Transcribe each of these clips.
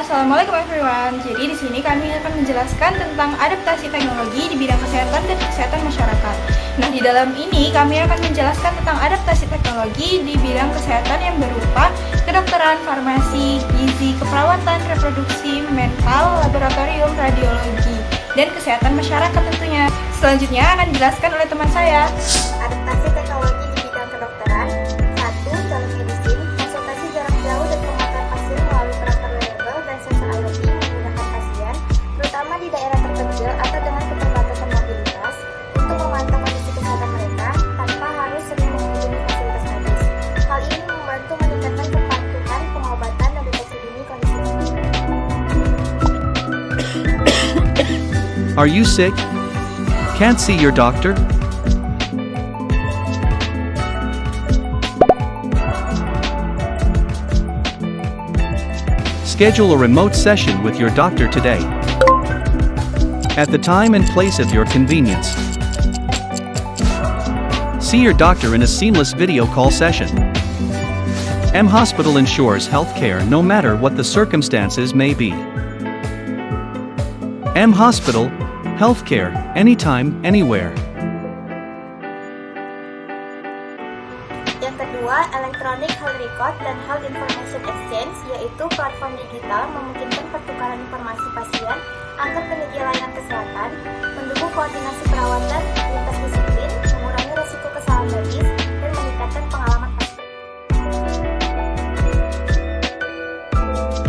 Assalamualaikum everyone. Jadi di sini kami akan menjelaskan tentang adaptasi teknologi di bidang kesehatan dan kesehatan masyarakat. Nah, di dalam ini kami akan menjelaskan tentang adaptasi teknologi di bidang kesehatan yang berupa kedokteran, farmasi, gizi, keperawatan, reproduksi, mental, laboratorium, radiologi, dan kesehatan masyarakat tentunya. Selanjutnya akan dijelaskan oleh teman saya. Adaptasi teknologi di bidang kedokteran. 1. Telemedicine, konsultasi jarak jauh dan pengamatan pasien melalui perangkat wearable dan sensor IoT memudahkan pasien, terutama di daerah terpencil atau dengan keterbatasan mobilitas, untuk memantau kondisi kesehatan mereka tanpa harus sering mengunjungi fasilitas medis. Hal ini membantu meningkatkan kepatuhan pengobatan dan deteksi dini kondisi klinis. Are you sick? Can't see your doctor? Schedule a remote session with your doctor today, at the time and place of your convenience. See your doctor in a seamless video call session. M Hospital ensures healthcare no matter what the circumstances may be. M Hospital, healthcare, anytime, anywhere. Yang kedua, Electronic Health Record dan Health Information Exchange, yaitu platform digital memungkinkan pertukaran informasi pasien antar penyedia layanan kesehatan, mendukung koordinasi perawatan lintas disiplin, mengurangi risiko kesalahan medis, dan meningkatkan pengalaman pasien.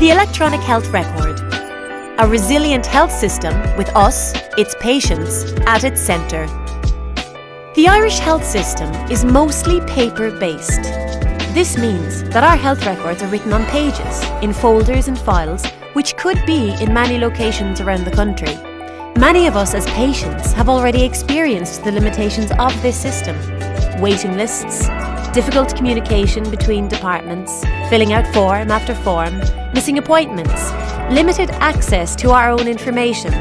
The Electronic Health Record, a resilient health system with us, its patients, at its centre. The Irish health system is mostly paper-based. This means that our health records are written on pages, in folders and files, which could be in many locations around the country. Many of us as patients have already experienced the limitations of this system. Waiting lists, difficult communication between departments, filling out form after form, missing appointments, limited access to our own information.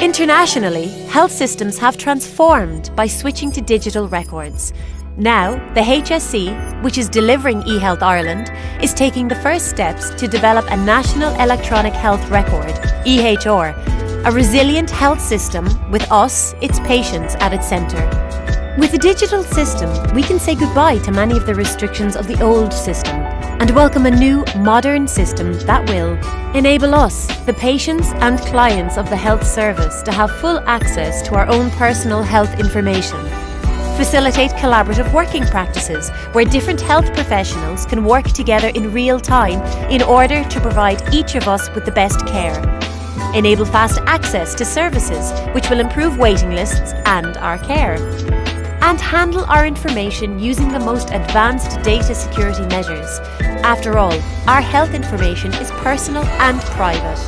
Internationally, health systems have transformed by switching to digital records. Now, the HSE, which is delivering eHealth Ireland, is taking the first steps to develop a National Electronic Health Record, EHR, a resilient health system with us, its patients, at its centre. With a digital system, we can say goodbye to many of the restrictions of the old system and welcome a new, modern system that will enable us, the patients and clients of the health service, to have full access to our own personal health information, facilitate collaborative working practices where different health professionals can work together in real time in order to provide each of us with the best care, enable fast access to services which will improve waiting lists and our care, and handle our information using the most advanced data security measures. After all, our health information is personal and private.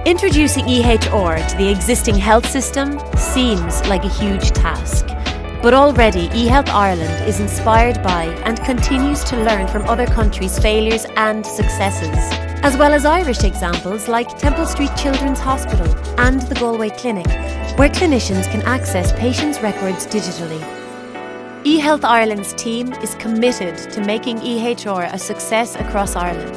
Introducing EHR to the existing health system seems like a huge task, but already eHealth Ireland is inspired by and continues to learn from other countries' failures and successes, as well as Irish examples like Temple Street Children's Hospital and the Galway Clinic, where clinicians can access patients' records digitally. eHealth Ireland's team is committed to making EHR a success across Ireland.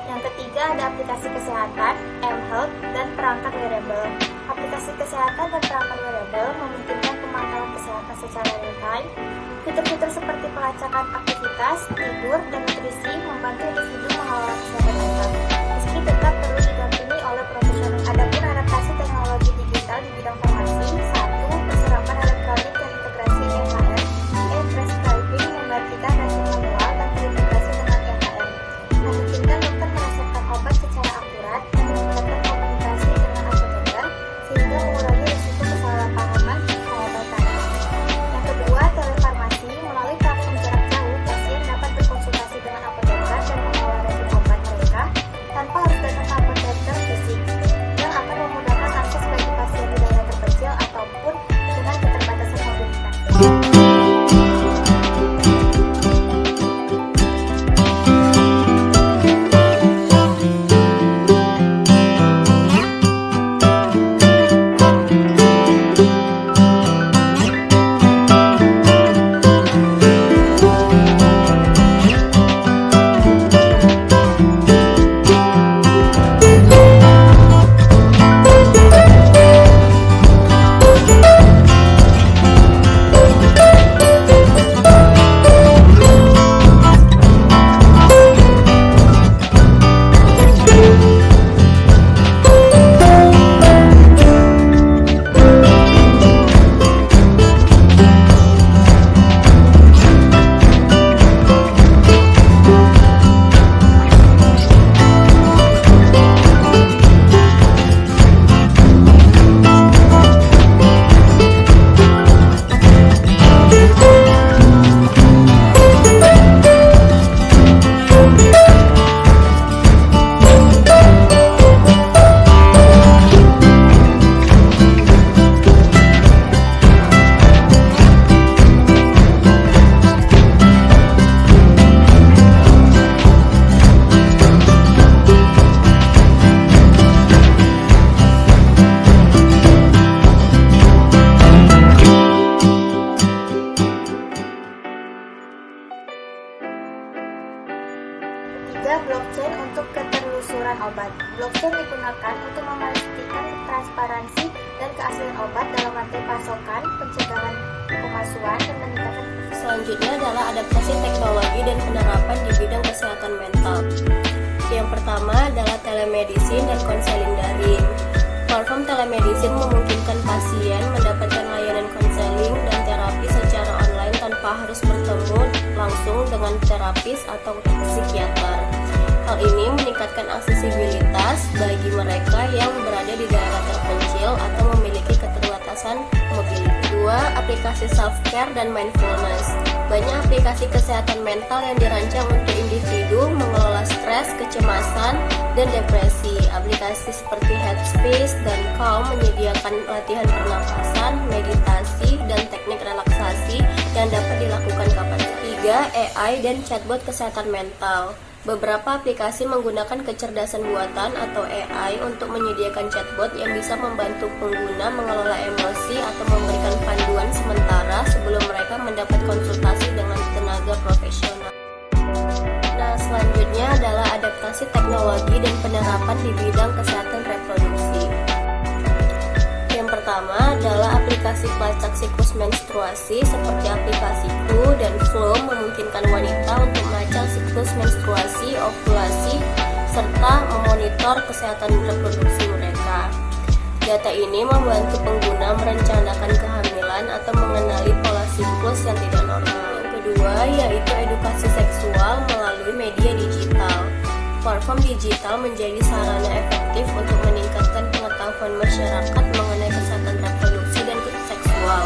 Yang ketiga ada aplikasi kesehatan, mHealth, dan perangkat wearable. Aplikasi kesehatan dan perangkat wearable memungkinkan pemantauan kesehatan secara real-time. Fitur-fitur seperti pelacakan aktivitas, tidur, dan nutrisi membantu individu mengelola kesehatan mental, meski tetap perlu didampingi oleh profesional. Adapun adaptasi teknologi digital di bidang farmasi. 1. Perserapan elektronik dan integrasi EHR. E-prescribing menggantikan resep manual dan terintegrasi dengan EHR, memungkinkan dokter meresepkan obat secara akurat dan meningkatkan komunikasi dengan apoteker sehingga mengurangi risiko kesalahpahaman pengobatan. Yang kedua, telefarmasi. Melalui platform jarak jauh, pasien dapat berkonsultasi dengan ketiga, blockchain untuk ketelusuran obat. Blockchain digunakan untuk memastikan transparansi dan keaslian obat dalam rantai pasokan, pencegahan pemalsuan, dan meningkatkan. Selanjutnya adalah adaptasi teknologi dan penerapan di bidang kesehatan mental. Yang pertama adalah telemedicine dan konseling daring. Platform telemedicine memungkinkan pasien mendapatkan layanan konseling dan terapi secara online tanpa harus bertemu langsung dengan terapis atau psikiater. Hal ini meningkatkan aksesibilitas bagi mereka yang berada di daerah terpencil atau memiliki keterbatasan mobilitas. Kedua, aplikasi self-care dan mindfulness. Banyak aplikasi kesehatan mental yang dirancang untuk individu mengelola stres, kecemasan, dan depresi. Aplikasi seperti Headspace dan Calm menyediakan latihan pernapasan, meditasi, dan teknik relaksasi yang dapat dilakukan kapan saja. 3. AI dan chatbot kesehatan mental. Beberapa aplikasi menggunakan kecerdasan buatan atau AI untuk menyediakan chatbot yang bisa membantu pengguna mengelola emosi atau memberikan panduan sementara sebelum mereka mendapat konsultasi dengan tenaga profesional. Nah, selanjutnya adalah adaptasi teknologi dan penerapan di bidang kesehatan reproduksi. Yang pertama adalah aplikasi pelacak siklus menstruasi seperti aplikasi Clue dan Flow memungkinkan wanita untuk melacak siklus menstruasi, ovulasi, serta memonitor kesehatan reproduksi mereka. Data ini membantu pengguna merencanakan kehamilan atau mengenali pola siklus yang tidak normal. Yang kedua yaitu edukasi seksual melalui media digital. Platform digital menjadi sarana efektif untuk meningkatkan pengetahuan masyarakat mengenai kesehatan reproduksi dan seksual.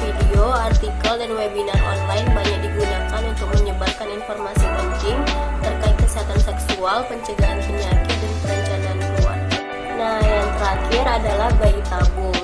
Video, artikel, dan webinar online banyak digunakan untuk menyebarkan informasi penting terkait kesehatan seksual, pencegahan penyakit, dan perencanaan keluarga. Nah, yang terakhir adalah bayi tabung.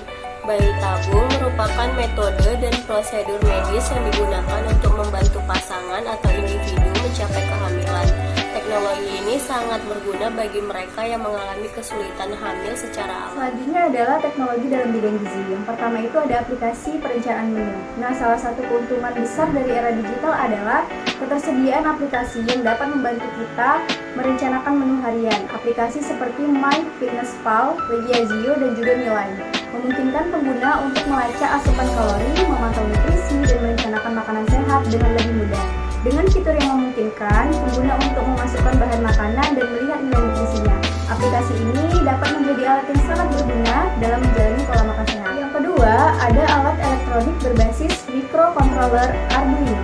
Bayi tabung merupakan metode dan prosedur medis yang digunakan untuk membantu pasangan atau individu mencapai kehamilan. Teknologi ini sangat berguna bagi mereka yang mengalami kesulitan hamil secara alami. Selanjutnya adalah teknologi dalam bidang gizi. Yang pertama itu ada aplikasi perencanaan menu. Nah, salah satu keuntungan besar dari era digital adalah ketersediaan aplikasi yang dapat membantu kita merencanakan menu harian. Aplikasi seperti MyFitnessPal, Legiazio, dan juga Mealine memungkinkan pengguna untuk melacak asupan kalori, memantau nutrisi, dan merencanakan makanan sehat dengan lebih mudah. Dengan fitur yang memungkinkan pengguna untuk memasukkan bahan makanan dan melihat nilai nutrisinya. Aplikasi ini dapat menjadi alat yang sangat berguna dalam menjalani pola makan sehat. Yang kedua, ada alat elektronik berbasis microcontroller Arduino.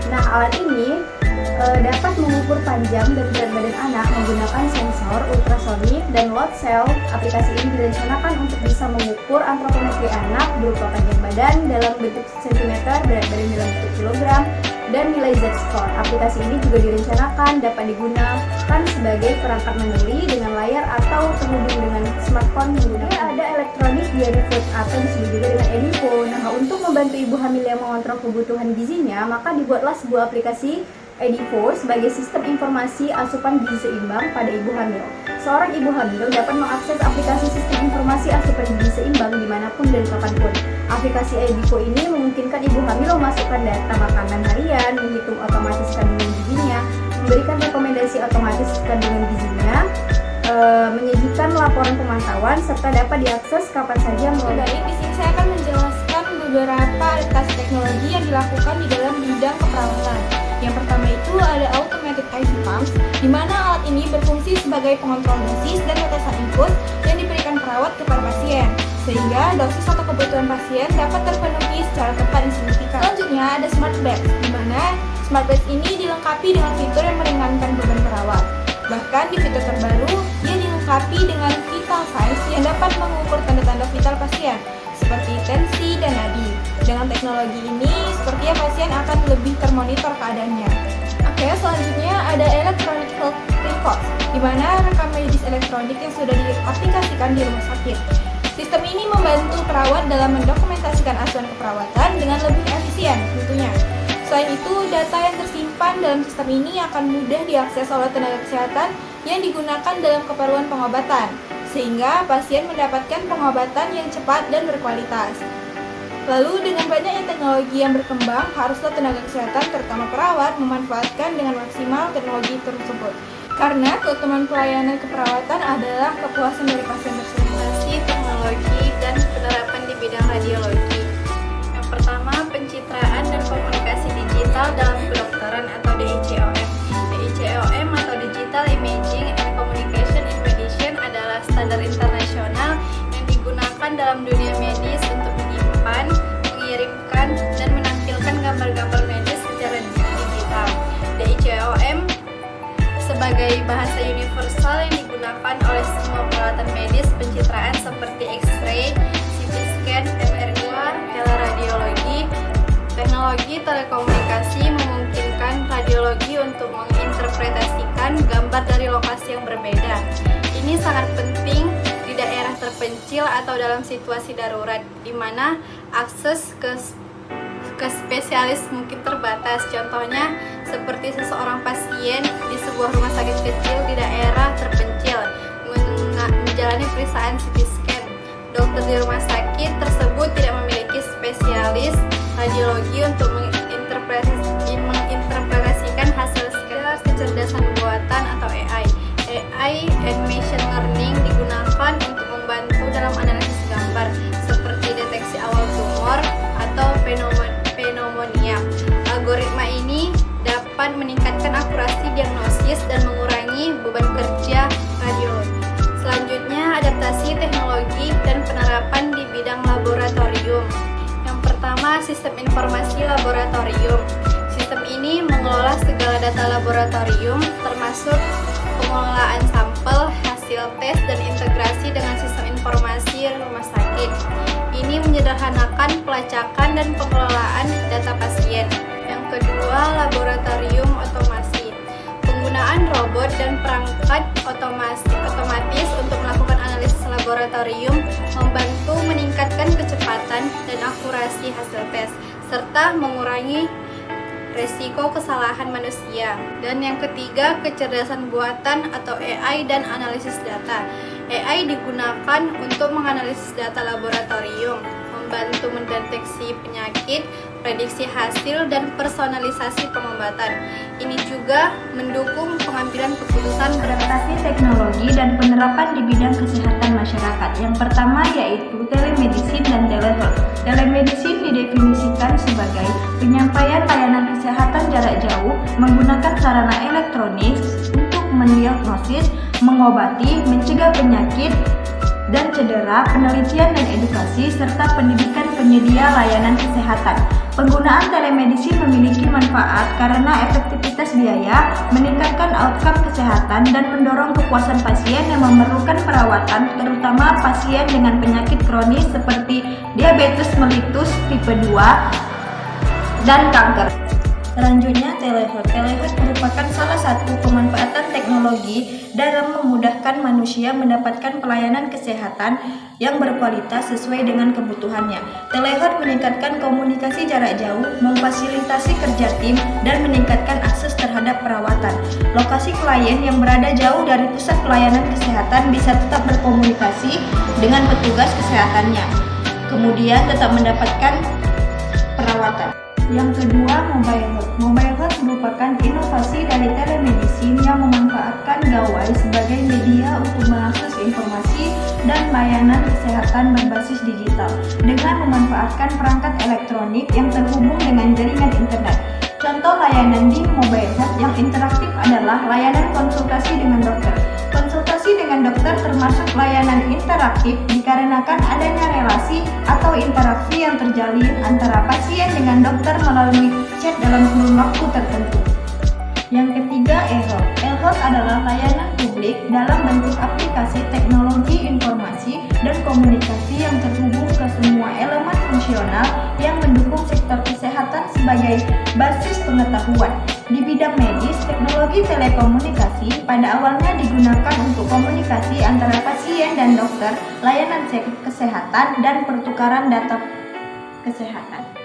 Nah, alat ini dapat mengukur panjang dan berat badan anak menggunakan sensor ultrasonik dan load cell. Aplikasi ini direncanakan untuk bisa mengukur antropometri anak berupa panjang badan dalam bentuk centimeter, berat badan dalam bentuk kilogram, dan nilai Z-score. Aplikasi ini juga direncanakan dapat digunakan sebagai perangkat mandiri dengan layar atau terhubung dengan smartphone menggunakan. Ada elektronik diary food atau disebut juga dengan EDIFO. Nah, untuk membantu ibu hamil yang mengontrol kebutuhan gizinya, maka dibuatlah sebuah aplikasi EDIFO sebagai sistem informasi asupan gizi seimbang pada ibu hamil. Seorang ibu hamil dapat mengakses aplikasi sistem informasi asupan gizi seimbang dimanapun dan kapanpun. Aplikasi EDIFO ini memungkinkan ibu hamil memasukkan data makanan harian, menghitung otomatis kandungan gizinya, memberikan rekomendasi otomatis kandungan gizinya, menyajikan laporan pemantauan, serta dapat diakses kapan saja melalui. Baik, di sini saya akan menjelaskan beberapa adaptasi teknologi yang dilakukan di dalam bidang keperawatan. Yang pertama itu ada automated IV pumps, di mana alat ini berfungsi sebagai pengontrol dosis dan tetesan infus yang diberikan perawat kepada pasien, sehingga dosis atau kebutuhan pasien dapat terpenuhi secara tepat dan signifikan. Selanjutnya ada smart beds, di mana smart beds ini dilengkapi dengan fitur yang meringankan beban perawat. Bahkan di fitur terbaru, ia dilengkapi dengan vital signs yang dapat mengukur tanda-tanda vital pasien, seperti tensi dan nadi. Dengan teknologi ini, sepertinya pasien akan lebih termonitor keadaannya. Oke, selanjutnya ada electronic health records, di mana rekam medis elektronik yang sudah diaplikasikan di rumah sakit. Sistem ini membantu perawat dalam mendokumentasikan asuhan keperawatan dengan lebih efisien tentunya. Selain itu, data yang tersimpan dalam sistem ini akan mudah diakses oleh tenaga kesehatan yang digunakan dalam keperluan pengobatan, sehingga pasien mendapatkan pengobatan yang cepat dan berkualitas. Lalu, dengan banyaknya teknologi yang berkembang, haruslah tenaga kesehatan, terutama perawat, memanfaatkan dengan maksimal teknologi tersebut. Karena keutamaan pelayanan keperawatan adalah kepuasan dari pasien tersebut. Teknologi dan penerapan di bidang radiologi. Yang pertama, pencitraan dan komunikasi digital dalam kedokteran atau DICOM. DICOM atau Digital Imaging and Communication in Medicine adalah standar internasional yang digunakan dalam dunia medis untuk menyimpan, mengirimkan, dan menampilkan gambar-gambar medis secara digital. DICOM sebagai bahasa universal yang digunakan oleh semua peralatan medis pencitraan seperti X-ray, CT scan, MRI, teleradiologi. Teknologi telekomunikasi memungkinkan radiologi untuk menginterpretasikan gambar dari lokasi yang berbeda. Ini sangat penting di daerah terpencil atau dalam situasi darurat, di mana akses ke spesialis mungkin terbatas. Contohnya seperti seseorang pasien di sebuah rumah sakit kecil di daerah terpencil menjalani pemeriksaan CT scan. Dokter di rumah sakit tersebut tidak memiliki spesialis radiologi untuk menginterpretasikan hasil scan. Kecerdasan buatan atau AI. AI and machine learning digunakan untuk membantu dalam analisis gambar seperti deteksi awal tumor atau pneumonia. Algoritma ini dapat meningkatkan akurasi diagnosis dan mengurangi beban kerja radiologi. Selanjutnya, adaptasi teknologi dan penerapan di bidang laboratorium. Yang pertama, sistem informasi laboratorium. Sistem ini mengelola segala data laboratorium, termasuk pengelolaan sampel, hasil tes, dan integrasi dengan sistem informasi rumah sakit. Ini menyederhanakan pelacakan dan pengelolaan data pasien. Yang kedua, laboratorium otomasi. Penggunaan robot dan perangkat otomatis untuk melakukan analisis laboratorium membantu meningkatkan kecepatan dan akurasi hasil tes, serta mengurangi resiko kesalahan manusia. Dan yang ketiga, kecerdasan buatan atau AI dan analisis data. AI digunakan untuk menganalisis data laboratorium, membantu mendeteksi penyakit, prediksi hasil, dan personalisasi pengobatan. Ini juga mendukung pengambilan keputusan Adaptasi teknologi dan penerapan di bidang kesehatan masyarakat. Yang pertama yaitu telemedicine dan telehealth. Telemedicine didefinisikan sebagai penyampaian layanan kesehatan jarak jauh menggunakan sarana elektronik untuk mendiagnosis, mengobati, mencegah penyakit dan cedera, penelitian dan edukasi, serta pendidikan penyedia layanan kesehatan. Penggunaan telemedicine memiliki manfaat karena efektivitas biaya, meningkatkan outcome kesehatan, dan mendorong kepuasan pasien yang memerlukan perawatan, terutama pasien dengan penyakit kronis seperti diabetes mellitus tipe 2 dan kanker. Selanjutnya, telehealth. Telehealth merupakan salah satu pemanfaatan teknologi dalam memudahkan manusia mendapatkan pelayanan kesehatan yang berkualitas sesuai dengan kebutuhannya. Telehealth meningkatkan komunikasi jarak jauh, memfasilitasi kerja tim, dan meningkatkan akses terhadap perawatan. Lokasi klien yang berada jauh dari pusat pelayanan kesehatan bisa tetap berkomunikasi dengan petugas kesehatannya, kemudian tetap mendapatkan perawatan. Yang kedua, mobile health. Mobile health merupakan inovasi dari telemedicine yang memanfaatkan gawai sebagai media untuk mengakses informasi dan layanan kesehatan berbasis digital dengan memanfaatkan perangkat elektronik yang terhubung dengan jaringan internet. Contoh layanan di mobile health yang interaktif adalah layanan konsultasi dengan dokter. Konsultasi dengan dokter termasuk layanan interaktif dikarenakan adanya relasi atau interaksi yang terjalin antara pasien dengan dokter melalui chat dalam kurun waktu tertentu. Yang ketiga, e-health. E-health adalah layanan publik dalam bentuk aplikasi teknologi informasi dan komunikasi yang terhubung ke semua elemen fungsional yang mendukung sektor kesehatan sebagai basis pengetahuan. Di bidang medis, teknologi telekomunikasi pada awalnya digunakan untuk komunikasi antara pasien dan dokter, layanan kesehatan, dan pertukaran data kesehatan.